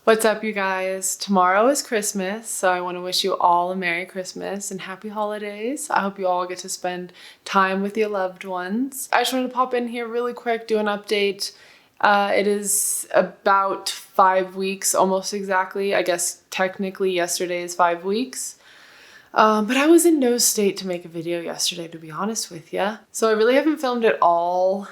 What's up, you guys? Tomorrow is Christmas, so I want to wish you all a Merry Christmas and Happy Holidays. I hope you all get to spend time with your loved ones. I just wanted to pop in here really quick, do an update. It is about 5 weeks, almost exactly. I guess technically yesterday is 5 weeks. But I was in no state to make a video yesterday, to be honest with you. So I really haven't filmed at all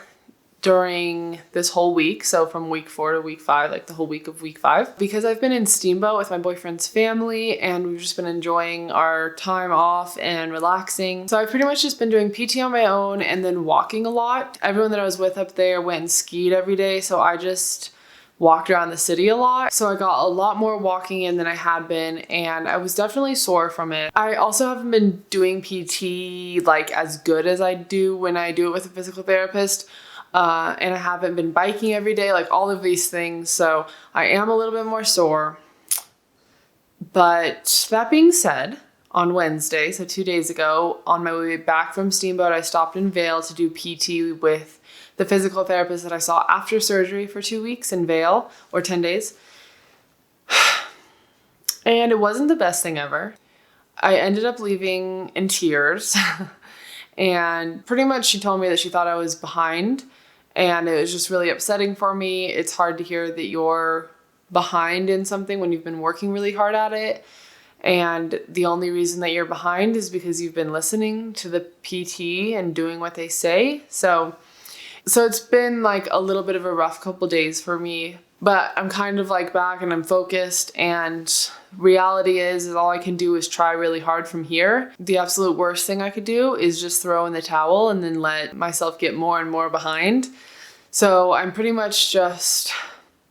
during this whole week, so from week 4 to week 5, like the whole week of week 5, because I've been in Steamboat with my boyfriend's family and we've just been enjoying our time off and relaxing. So I've pretty much just been doing PT on my own and then walking a lot. Everyone that I was with up there went and skied every day, so I just walked around the city a lot. So I got a lot more walking in than I had been, and I was definitely sore from it. I also haven't been doing PT like as good as I do when I do it with a physical therapist. And I haven't been biking every day, like all of these things. So I am a little bit more sore. But that being said, on Wednesday, so 2 days ago, on my way back from Steamboat, I stopped in Vail to do PT with the physical therapist that I saw after surgery for 2 weeks in Vail, or 10 days. And it wasn't the best thing ever. I ended up leaving in tears. And pretty much she told me that she thought I was behind. And it was just really upsetting for me. It's hard to hear that you're behind in something when you've been working really hard at it. And the only reason that you're behind is because you've been listening to the PT and doing what they say. So it's been like a little bit of a rough couple days for me, but I'm kind of like back and I'm focused, and reality is all I can do is try really hard from here. The absolute worst thing I could do is just throw in the towel and then let myself get more and more behind. So I'm pretty much just,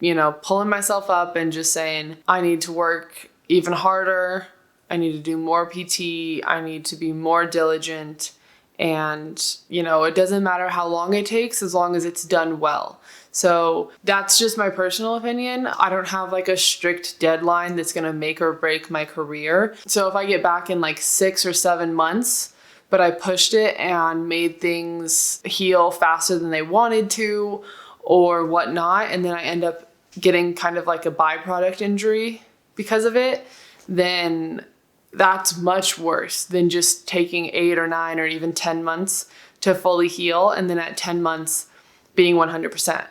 pulling myself up and just saying, I need to work even harder. I need to do more PT. I need to be more diligent. And, it doesn't matter how long it takes as long as it's done well. So that's just my personal opinion. I don't have like a strict deadline that's going to make or break my career. So if I get back in like 6 or 7 months, but I pushed it and made things heal faster than they wanted to or whatnot, and then I end up getting kind of like a byproduct injury because of it, then that's much worse than just taking 8 or 9 or even 10 months to fully heal, and then at 10 months being 100%,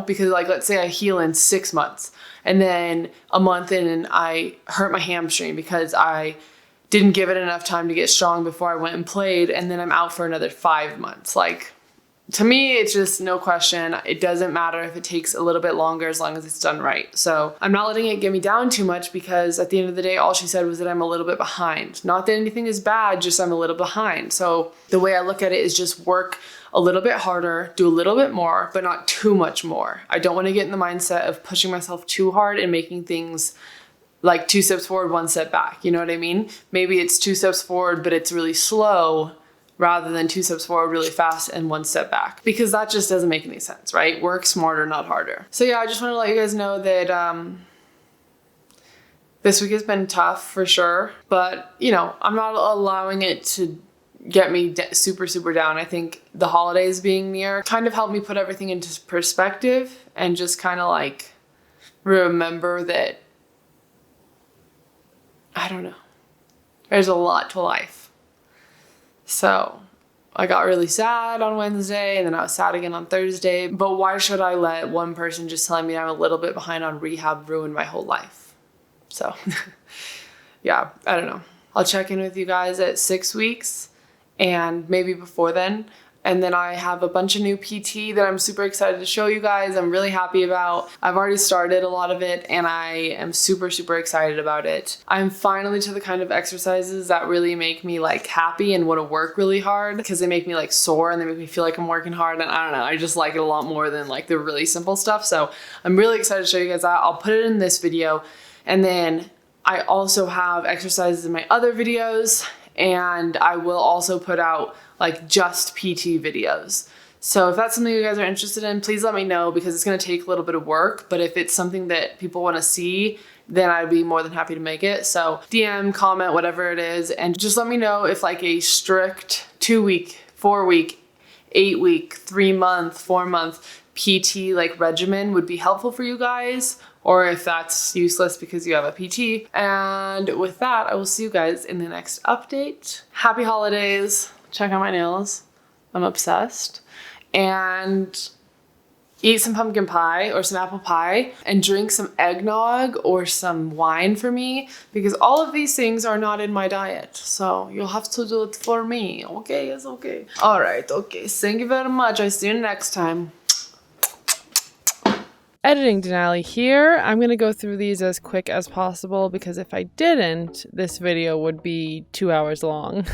because like, let's say I heal in 6 months and then a month in and I hurt my hamstring because I didn't give it enough time to get strong before I went and played, and then I'm out for another 5 months. Like, to me, it's just no question. It doesn't matter if it takes a little bit longer as long as it's done right. So I'm not letting it get me down too much, because at the end of the day, all she said was that I'm a little bit behind. Not that anything is bad, just I'm a little behind. So the way I look at it is just work a little bit harder, do a little bit more, but not too much more. I don't want to get in the mindset of pushing myself too hard and making things like 2 steps forward, 1 step back. You know what I mean? Maybe it's 2 steps forward, but it's really slow, rather than 2 steps forward really fast and 1 step back, because that just doesn't make any sense, right? Work smarter, not harder. So yeah, I just want to let you guys know that this week has been tough for sure, but I'm not allowing it to get me super, super down. I think the holidays being near kind of helped me put everything into perspective and just kind of like remember that, I don't know, there's a lot to life. So I got really sad on Wednesday, and then I was sad again on Thursday. But why should I let one person just telling me I'm a little bit behind on rehab ruin my whole life? So yeah, I don't know. I'll check in with you guys at 6 weeks and maybe before then. And then I have a bunch of new PT that I'm super excited to show you guys. I'm really happy about. I've already started a lot of it, and I am super, super excited about it. I'm finally to the kind of exercises that really make me like happy and want to work really hard, because they make me like sore and they make me feel like I'm working hard. And I don't know, I just like it a lot more than like the really simple stuff. So I'm really excited to show you guys that. I'll put it in this video. And then I also have exercises in my other videos, and I will also put out like just PT videos. So if that's something you guys are interested in, please let me know, because it's gonna take a little bit of work, but if it's something that people wanna see, then I'd be more than happy to make it. So DM, comment, whatever it is, and just let me know if like a strict 2-week, 4-week, 8-week, 3-month, 4-month PT like regimen would be helpful for you guys, or if that's useless because you have a PT. And with that, I will see you guys in the next update. Happy holidays. Check out my nails. I'm obsessed. And eat some pumpkin pie or some apple pie and drink some eggnog or some wine for me, because all of these things are not in my diet. So you'll have to do it for me. Okay, it's okay. All right, okay. Thank you very much. I see you next time. Editing Denali here. I'm going to go through these as quick as possible because if I didn't, this video would be 2 hours long.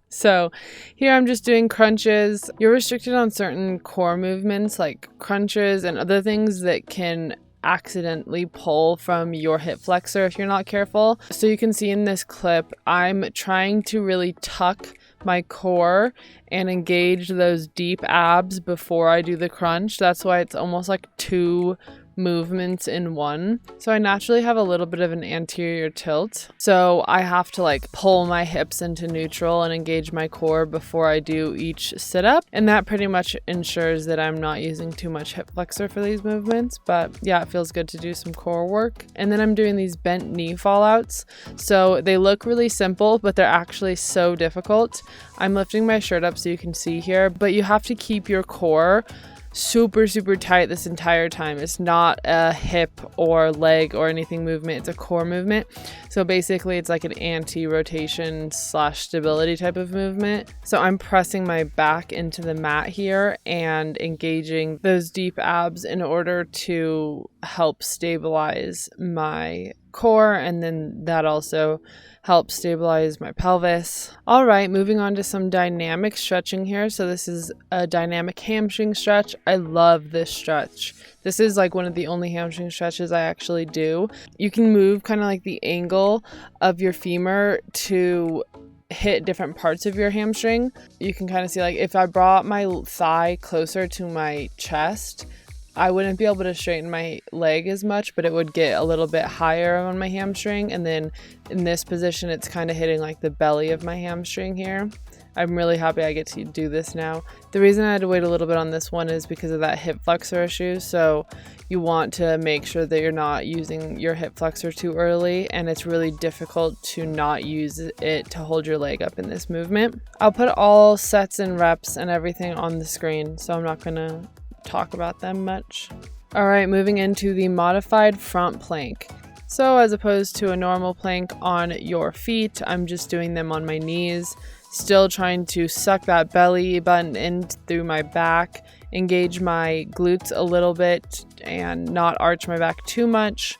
So here I'm just doing crunches. You're restricted on certain core movements like crunches and other things that can accidentally pull from your hip flexor if you're not careful. So you can see in this clip, I'm trying to really tuck my core and engage those deep abs before I do the crunch. That's why it's almost like 2 movements in one. So I naturally have a little bit of an anterior tilt. So I have to like pull my hips into neutral and engage my core before I do each sit up. And that pretty much ensures that I'm not using too much hip flexor for these movements. But yeah, it feels good to do some core work. And then I'm doing these bent knee fallouts. So they look really simple, but they're actually so difficult. I'm lifting my shirt up so you can see here, but you have to keep your core super tight this entire time. It's not a hip or leg or anything movement, it's a core movement. So basically it's like an anti-rotation / stability type of movement. So I'm pressing my back into the mat here and engaging those deep abs in order to help stabilize my core, and then that also helps stabilize my pelvis. All right, moving on to some dynamic stretching here. So this is a dynamic hamstring stretch. I love this stretch. This is like one of the only hamstring stretches I actually do. You can move kind of like the angle of your femur to hit different parts of your hamstring. You can kind of see like if I brought my thigh closer to my chest, I wouldn't be able to straighten my leg as much, but it would get a little bit higher on my hamstring. And then in this position, it's kind of hitting like the belly of my hamstring here. I'm really happy I get to do this now. The reason I had to wait a little bit on this one is because of that hip flexor issue. So you want to make sure that you're not using your hip flexor too early, and it's really difficult to not use it to hold your leg up in this movement. I'll put all sets and reps and everything on the screen, so I'm not gonna talk about them much. All right, moving into the modified front plank. So as opposed to a normal plank on your feet, I'm just doing them on my knees, still trying to suck that belly button in through my back, engage my glutes a little bit and not arch my back too much,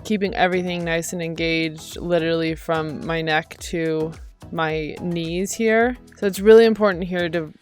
keeping everything nice and engaged literally from my neck to my knees here. So it's really important here to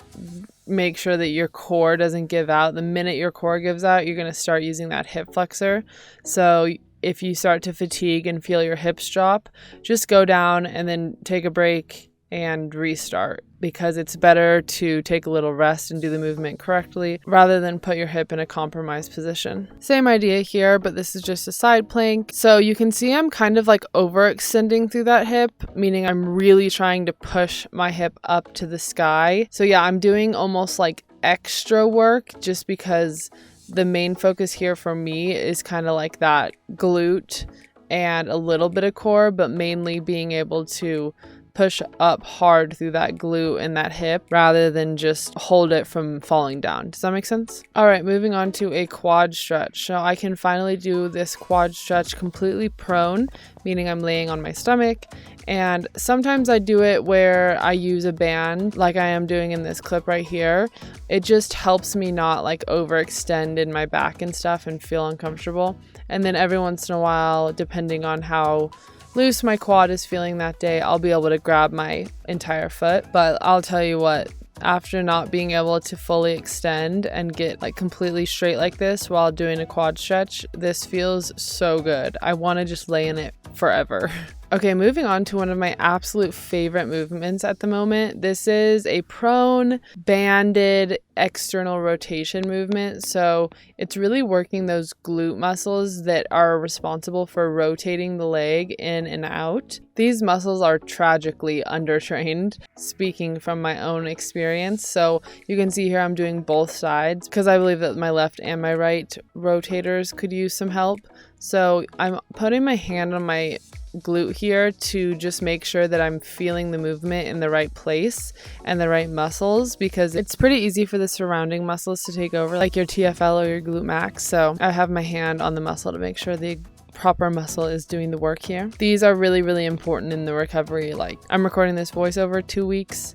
make sure that your core doesn't give out. The minute your core gives out, you're going to start using that hip flexor. So if you start to fatigue and feel your hips drop, just go down and then take a break and restart, because it's better to take a little rest and do the movement correctly rather than put your hip in a compromised position. Same idea here, but this is just a side plank. So you can see I'm kind of like overextending through that hip, meaning I'm really trying to push my hip up to the sky. So yeah, I'm doing almost like extra work just because the main focus here for me is kind of like that glute and a little bit of core, but mainly being able to push up hard through that glute and that hip rather than just hold it from falling down. Does that make sense? All right, moving on to a quad stretch. So I can finally do this quad stretch completely prone, meaning I'm laying on my stomach. And sometimes I do it where I use a band like I am doing in this clip right here. It just helps me not like overextend in my back and stuff and feel uncomfortable. And then every once in a while, depending on how loose my quad is feeling that day, I'll be able to grab my entire foot. But I'll tell you what, after not being able to fully extend and get like completely straight like this while doing a quad stretch, this feels so good. I want to just lay in it forever. Okay, moving on to one of my absolute favorite movements at the moment. This is a prone banded external rotation movement. So it's really working those glute muscles that are responsible for rotating the leg in and out. These muscles are tragically undertrained, speaking from my own experience. So you can see here I'm doing both sides because I believe that my left and my right rotators could use some help. So I'm putting my hand on my glute here to just make sure that I'm feeling the movement in the right place and the right muscles, because it's pretty easy for the surrounding muscles to take over, like your TFL or your glute max. So I have my hand on the muscle to make sure the proper muscle is doing the work here. These are really, really important in the recovery. Like, I'm recording this voiceover 2 weeks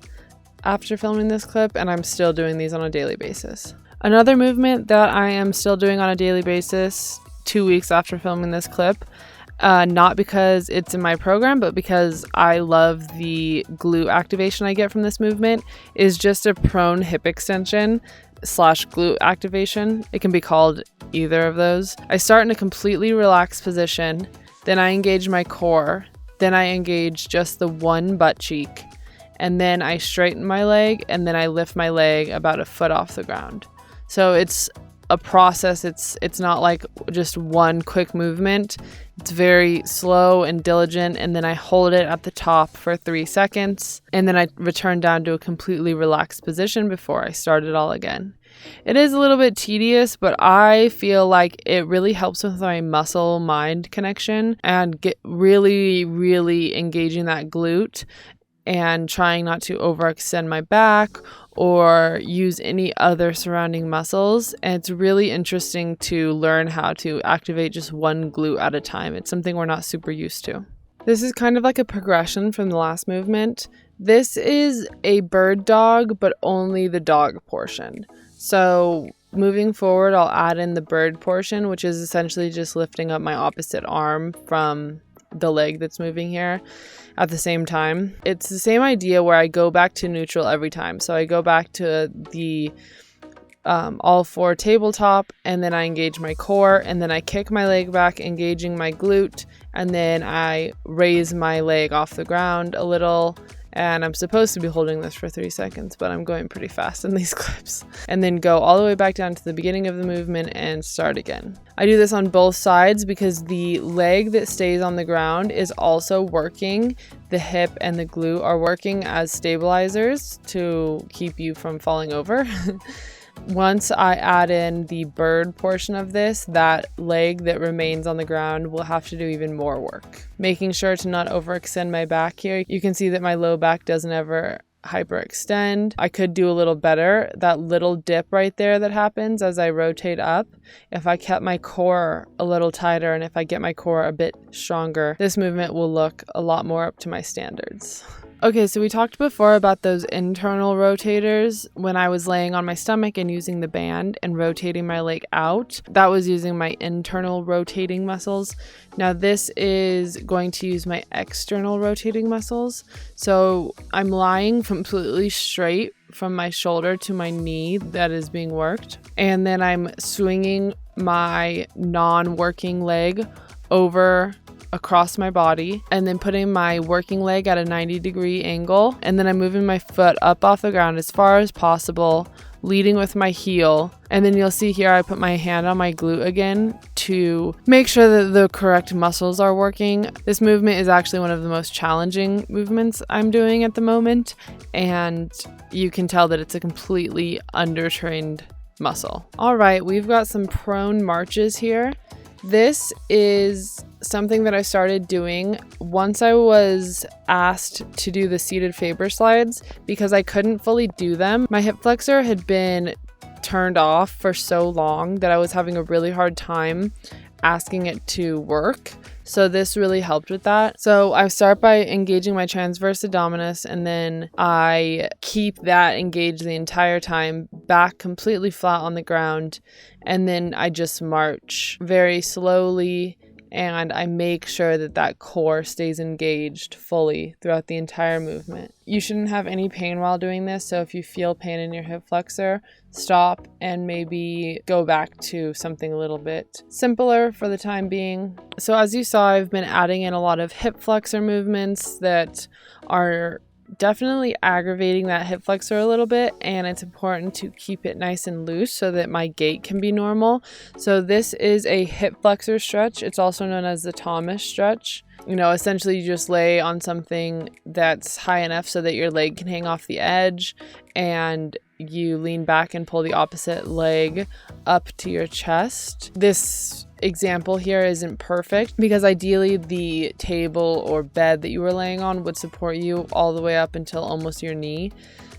after filming this clip, and I'm still doing these on a daily basis. Another movement that I am still doing on a daily basis 2 weeks after filming this clip, not because it's in my program, but because I love the glute activation I get from this movement, is just a prone hip extension / glute activation. It can be called either of those. I start in a completely relaxed position, then I engage my core, then I engage just the one butt cheek, and then I straighten my leg, and then I lift my leg about a foot off the ground. So it's a process. It's not like just one quick movement. It's very slow and diligent, and then I hold it at the top for 3 seconds, and then I return down to a completely relaxed position before I start it all again. It is a little bit tedious, but I feel like it really helps with my muscle-mind connection and get really, really engaging that glute and trying not to overextend my back or use any other surrounding muscles. And it's really interesting to learn how to activate just one glute at a time. It's something we're not super used to. This is kind of like a progression from the last movement. This is a bird dog, but only the dog portion. So moving forward, I'll add in the bird portion, which is essentially just lifting up my opposite arm from the leg that's moving here at the same time. It's the same idea where I go back to neutral every time. So I go back to the all four tabletop, and then I engage my core, and then I kick my leg back, engaging my glute, and then I raise my leg off the ground a little. And I'm supposed to be holding this for 3 seconds, but I'm going pretty fast in these clips. And then go all the way back down to the beginning of the movement and start again. I do this on both sides because the leg that stays on the ground is also working. The hip and the glute are working as stabilizers to keep you from falling over. Once I add in the bird portion of this, that leg that remains on the ground will have to do even more work. Making sure to not overextend my back here. You can see that my low back doesn't ever hyperextend. I could do a little better. That little dip right there that happens as I rotate up, if I kept my core a little tighter and if I get my core a bit stronger, this movement will look a lot more up to my standards. Okay, so we talked before about those internal rotators when I was laying on my stomach and using the band and rotating my leg out. That was using my internal rotating muscles. Now this is going to use my external rotating muscles. So I'm lying completely straight from my shoulder to my knee that is being worked. And then I'm swinging my non-working leg over across my body, and then putting my working leg at a 90-degree angle, and then I'm moving my foot up off the ground as far as possible, leading with my heel. And then you'll see here I put my hand on my glute again to make sure that the correct muscles are working. This movement is actually one of the most challenging movements I'm doing at the moment, and you can tell that it's a completely undertrained muscle. All right, we've got some prone marches here. This is something that I started doing once I was asked to do the seated Faber slides because I couldn't fully do them. My hip flexor had been turned off for so long that I was having a really hard time asking it to work. So this really helped with that. So I start by engaging my transverse abdominis, and then I keep that engaged the entire time, back completely flat on the ground. And then I just march very slowly, and I make sure that that core stays engaged fully throughout the entire movement. You shouldn't have any pain while doing this, so if you feel pain in your hip flexor, stop and maybe go back to something a little bit simpler for the time being. So as you saw, I've been adding in a lot of hip flexor movements that are definitely aggravating that hip flexor a little bit, and it's important to keep it nice and loose so that my gait can be normal. So this is a hip flexor stretch. It's also known as the Thomas stretch. You know, essentially you just lay on something that's high enough so that your leg can hang off the edge, and you lean back and pull the opposite leg up to your chest. This example here isn't perfect because ideally the table or bed that you were laying on would support you all the way up until almost your knee.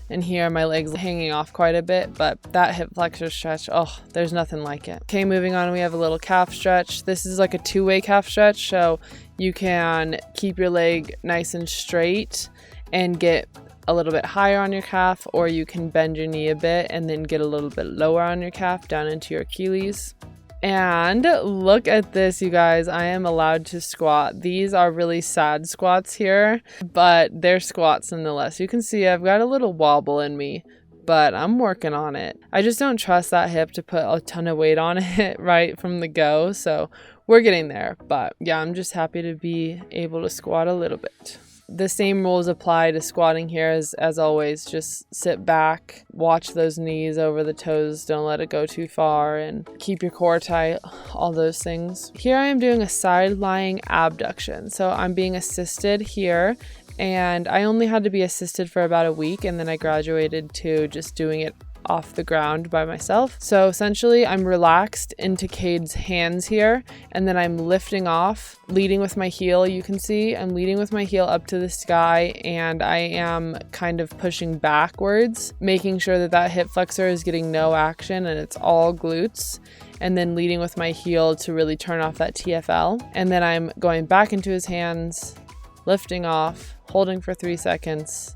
And here my legs hanging off quite a bit, but that hip flexor stretch, oh, there's nothing like it. Okay, moving on, we have a little calf stretch. This is like a two-way calf stretch, so you can keep your leg nice and straight and get a little bit higher on your calf, or you can bend your knee a bit and then get a little bit lower on your calf down into your Achilles. And look at this, you guys. I am allowed to squat. These are really sad squats here, but they're squats nonetheless. You can see I've got a little wobble in me, but I'm working on it. I just don't trust that hip to put a ton of weight on it right from the go, so we're getting there. But yeah, I'm just happy to be able to squat a little bit. The same rules apply to squatting here as always. Just sit back, watch those knees over the toes, don't let it go too far, and keep your core tight, all those things. Here I am doing a side lying abduction. So I'm being assisted here, and I only had to be assisted for about a week, and then I graduated to just doing it off the ground by myself. So essentially I'm relaxed into Cade's hands here, and then I'm lifting off, leading with my heel. You can see I'm leading with my heel up to the sky, and I am kind of pushing backwards, making sure that that hip flexor is getting no action and it's all glutes, and then leading with my heel to really turn off that TFL. And then I'm going back into his hands, lifting off, holding for 3 seconds.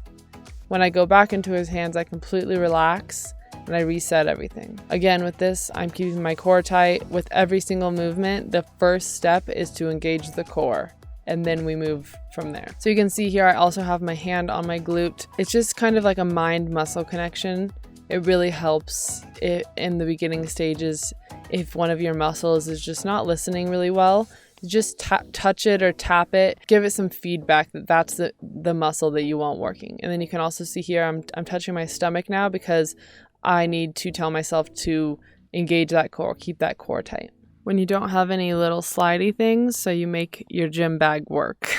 When I go back into his hands, I completely relax and I reset everything. Again, with this, I'm keeping my core tight. With every single movement, the first step is to engage the core, and then we move from there. So you can see here, I also have my hand on my glute. It's just kind of like a mind-muscle connection. It really helps in the beginning stages if one of your muscles is just not listening really well. Just touch it or tap it, give it some feedback that that's the muscle that you want working. And then you can also see here I'm touching my stomach now because I need to tell myself to engage that core, keep that core tight. When you don't have any little slidey things, so you make your gym bag work.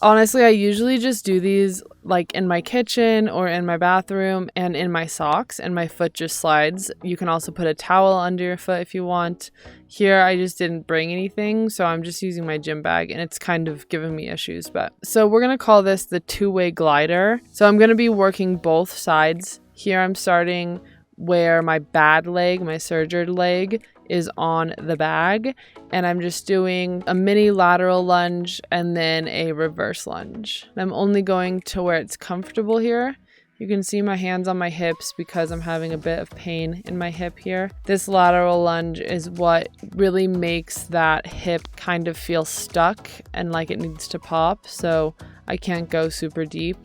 Honestly, I usually just do these like in my kitchen or in my bathroom and in my socks, and my foot just slides. You can also put a towel under your foot if you want. Here, I just didn't bring anything, so I'm just using my gym bag, and it's kind of giving me issues. So we're going to call this the two-way glider. So I'm going to be working both sides. Here I'm starting where my bad leg, my surgered leg, is on the bag, and I'm just doing a mini lateral lunge and then a reverse lunge. I'm only going to where it's comfortable here. You can see my hands on my hips because I'm having a bit of pain in my hip here. This lateral lunge is what really makes that hip kind of feel stuck and like it needs to pop, so I can't go super deep.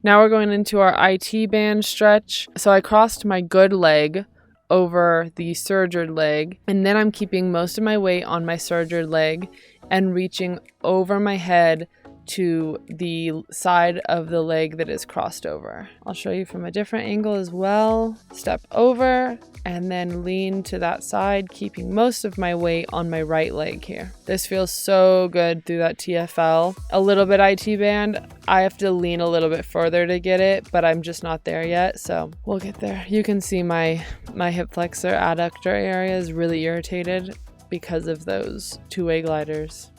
Now we're going into our IT band stretch. So I crossed my good leg over the surgered leg, and then I'm keeping most of my weight on my surgered leg and reaching over my head to the side of the leg that is crossed over. I'll show you from a different angle as well. Step over and then lean to that side, keeping most of my weight on my right leg here. This feels so good through that TFL. A little bit IT band. I have to lean a little bit further to get it, but I'm just not there yet, so we'll get there. You can see my hip flexor adductor area is really irritated because of those two-way gliders.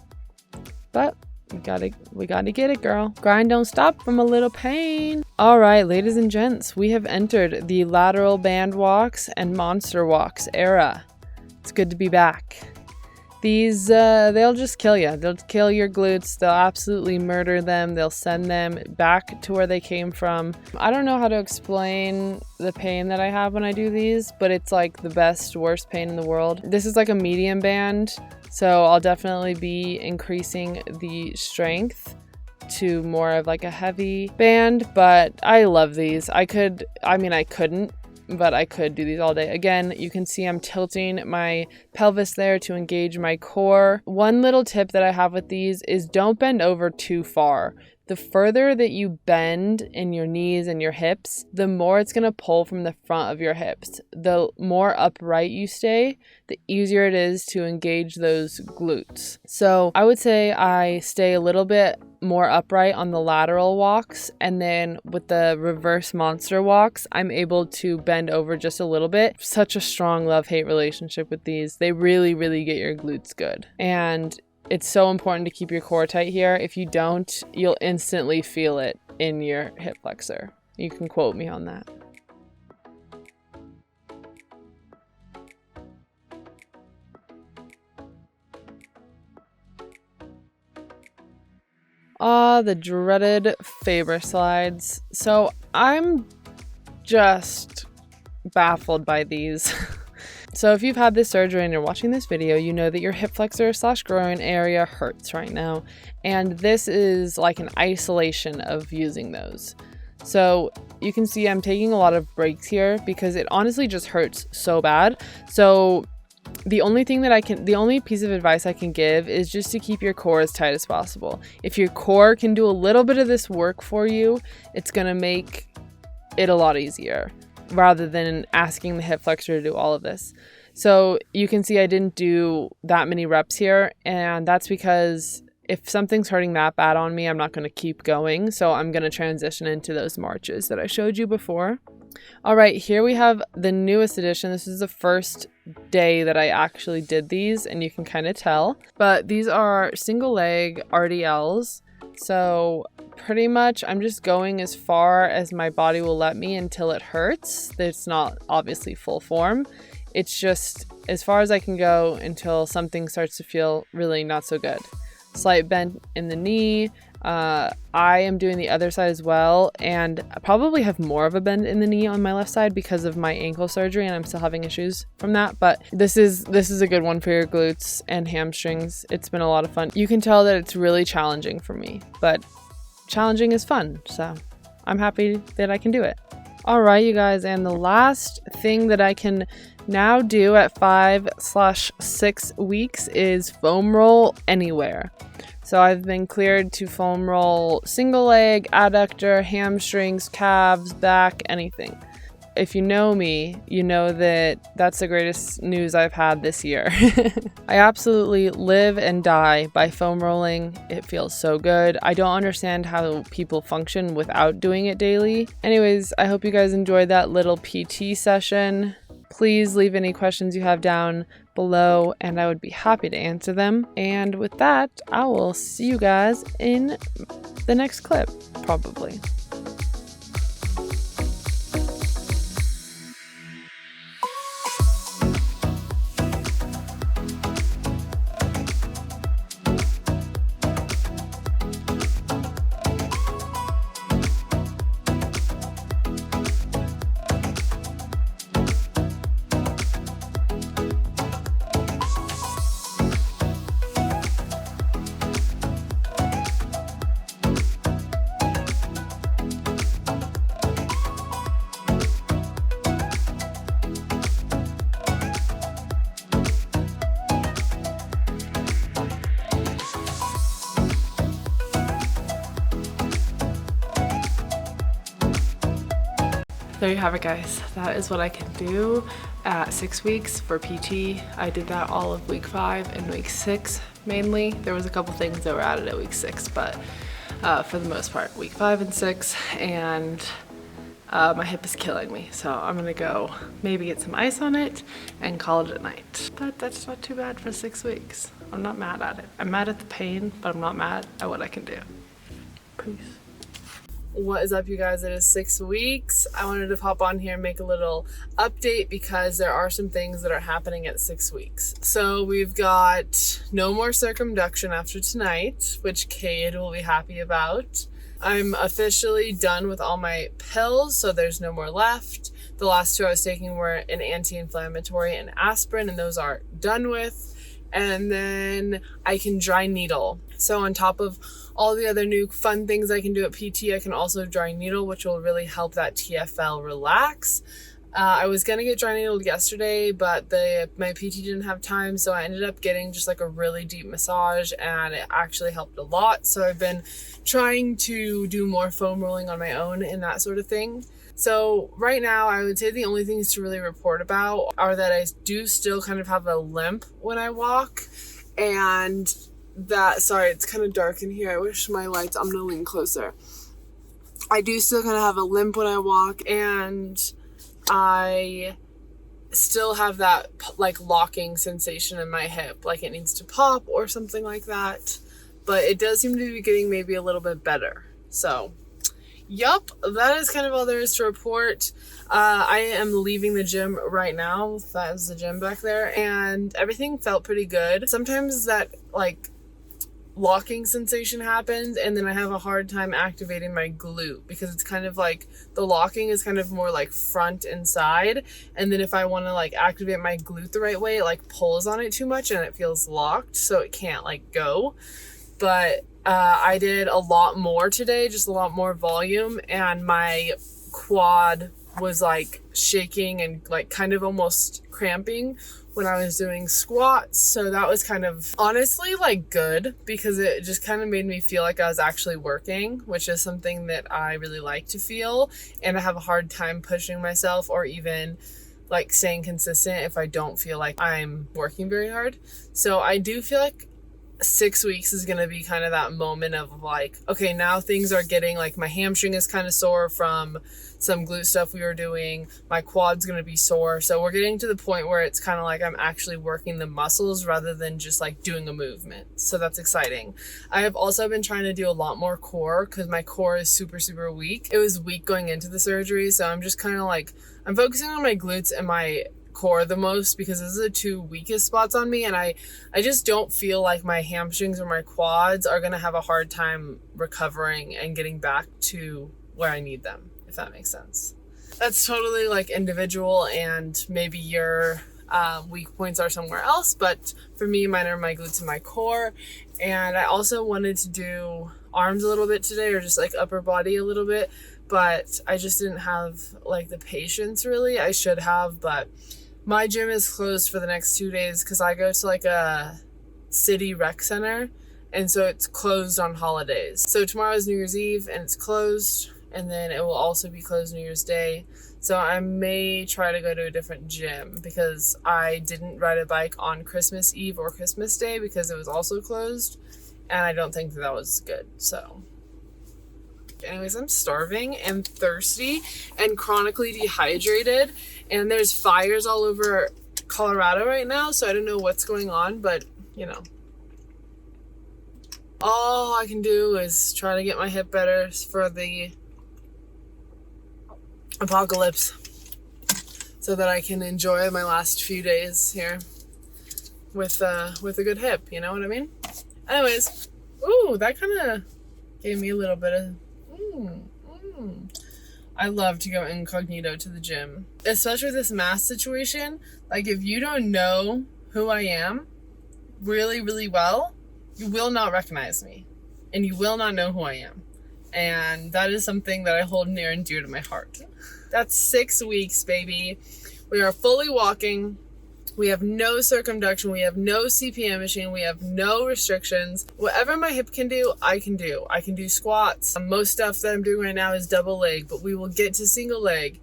But we gotta get it, girl. Grind don't stop from a little pain. All right, ladies and gents, we have entered the lateral band walks and monster walks era. It's good to be back. These, they'll just kill you. They'll kill your glutes. They'll absolutely murder them. They'll send them back to where they came from. I don't know how to explain the pain that I have when I do these, but it's like the best, worst pain in the world. This is like a medium band, so I'll definitely be increasing the strength to more of like a heavy band, but I love these. I couldn't but I could do these all day. Again, you can see I'm tilting my pelvis there to engage my core. One little tip that I have with these is don't bend over too far. The further that you bend in your knees and your hips, the more it's going to pull from the front of your hips. The more upright you stay, the easier it is to engage those glutes. So I would say I stay a little bit more upright on the lateral walks, and then with the reverse monster walks, I'm able to bend over just a little bit. Such a strong love-hate relationship with these. They really, really get your glutes good. And it's so important to keep your core tight here. If you don't, you'll instantly feel it in your hip flexor. You can quote me on that. The dreaded Faber slides. So I'm just baffled by these. So if you've had this surgery and you're watching this video, you know that your hip flexor / groin area hurts right now. And this is like an isolation of using those. So you can see I'm taking a lot of breaks here because it honestly just hurts so bad. So the only piece of advice I can give is just to keep your core as tight as possible. If your core can do a little bit of this work for you, it's going to make it a lot easier, rather than asking the hip flexor to do all of this. So you can see I didn't do that many reps here, and that's because if something's hurting that bad on me, I'm not going to keep going. So I'm going to transition into those marches that I showed you before. All right, here we have the newest edition. This is the first day that I actually did these, and you can kind of tell. But these are single leg RDLs. So pretty much I'm just going as far as my body will let me until it hurts. It's not obviously full form. It's just as far as I can go until something starts to feel really not so good. Slight bend in the knee. I am doing the other side as well, and I probably have more of a bend in the knee on my left side because of my ankle surgery, and I'm still having issues from that. But this is a good one for your glutes and hamstrings. It's been a lot of fun. You can tell that it's really challenging for me, but challenging is fun, so I'm happy that I can do it. All right, you guys, and the last thing that I can now do at 5/6 weeks is foam roll anywhere. So I've been cleared to foam roll single leg, adductor, hamstrings, calves, back, anything. If you know me, you know that that's the greatest news I've had this year. I absolutely live and die by foam rolling. It feels so good. I don't understand how people function without doing it daily. Anyways, I hope you guys enjoyed that little PT session. Please leave any questions you have down below, and I would be happy to answer them. And with that, I will see you guys in the next clip, probably. There you have it, guys. That is what I can do at 6 weeks for PT. I did that all of week 5 and week 6 mainly. There was a couple things that were added at week 6, but for the most part, week 5 and 6, and my hip is killing me. So I'm gonna go maybe get some ice on it and call it a night. But that's not too bad for 6 weeks. I'm not mad at it. I'm mad at the pain, but I'm not mad at what I can do. Peace. What is up, you guys? It is 6 weeks. I wanted to pop on here and make a little update because there are some things that are happening at 6 weeks. So we've got no more circumduction after tonight, which Cade will be happy about. I'm officially done with all my pills, so there's no more left. The last 2 I was taking were an anti-inflammatory and aspirin, and those are done with. And then I can dry needle. So on top of all the other new fun things I can do at PT, I can also dry needle, which will really help that TFL relax. I was gonna get dry needled yesterday, but my PT didn't have time, so I ended up getting just like a really deep massage, and it actually helped a lot. So I've been trying to do more foam rolling on my own and that sort of thing. So right now, I would say the only things to really report about are that I do still kind of have a limp when I walk, and that, sorry, it's kind of dark in here. I wish my lights, I'm gonna lean closer. I do still kind of have a limp when I walk, and I still have that like locking sensation in my hip, like it needs to pop or something like that. But it does seem to be getting maybe a little bit better. So, yup, that is kind of all there is to report. I am leaving the gym right now. That is the gym back there, and everything felt pretty good. Sometimes that like locking sensation happens, and then I have a hard time activating my glute because it's kind of like the locking is kind of more like front and side, and then if I want to like activate my glute the right way, it like pulls on it too much and it feels locked, so it can't like go. But I did a lot more today, just a lot more volume, and my quad was like shaking and like kind of almost cramping when I was doing squats. So that was kind of honestly like good, because it just kind of made me feel like I was actually working, which is something that I really like to feel. And I have a hard time pushing myself or even like staying consistent if I don't feel like I'm working very hard. So I do feel like 6 weeks is going to be kind of that moment of like, okay, now things are getting like, my hamstring is kind of sore from some glute stuff we were doing. My quad's going to be sore. So we're getting to the point where it's kind of like I'm actually working the muscles rather than just like doing a movement. So that's exciting. I have also been trying to do a lot more core because my core is super, super weak. It was weak going into the surgery. So I'm just kind of like, I'm focusing on my glutes and my core the most because those are the two weakest spots on me, and I just don't feel like my hamstrings or my quads are gonna have a hard time recovering and getting back to where I need them, if that makes sense. That's totally like individual, and maybe your weak points are somewhere else, but for me, mine are my glutes and my core. And I also wanted to do arms a little bit today, or just like upper body a little bit, but I just didn't have like the patience really. I should have, but my gym is closed for the next 2 days because I go to like a city rec center, and so it's closed on holidays. So tomorrow is New Year's Eve and it's closed, and then it will also be closed New Year's Day. So I may try to go to a different gym because I didn't ride a bike on Christmas Eve or Christmas Day because it was also closed, and I don't think that was good. So anyways, I'm starving and thirsty and chronically dehydrated, and there's fires all over Colorado right now, so I don't know what's going on, but you know, all I can do is try to get my hip better for the apocalypse so that I can enjoy my last few days here with a good hip, you know what I mean? Anyways, ooh, that kind of gave me a little bit of I love to go incognito to the gym, especially with this mask situation. Like, if you don't know who I am really, really well, you will not recognize me, and you will not know who I am. And that is something that I hold near and dear to my heart. That's 6 weeks, baby. We are fully walking. We have no circumduction. We have no CPM machine. We have no restrictions. Whatever my hip can do, I can do. I can do squats. Most stuff that I'm doing right now is double leg, but we will get to single leg.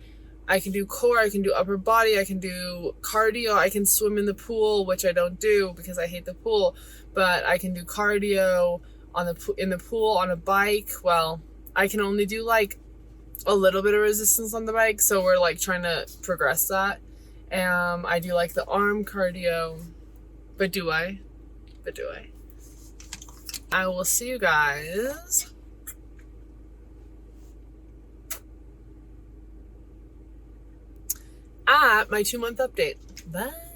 I can do core. I can do upper body. I can do cardio. I can swim in the pool, which I don't do because I hate the pool, but I can do cardio in the pool, on a bike. Well, I can only do like a little bit of resistance on the bike, so we're like trying to progress that. I do like the arm cardio, but do I? I will see you guys at my 2-month update. Bye.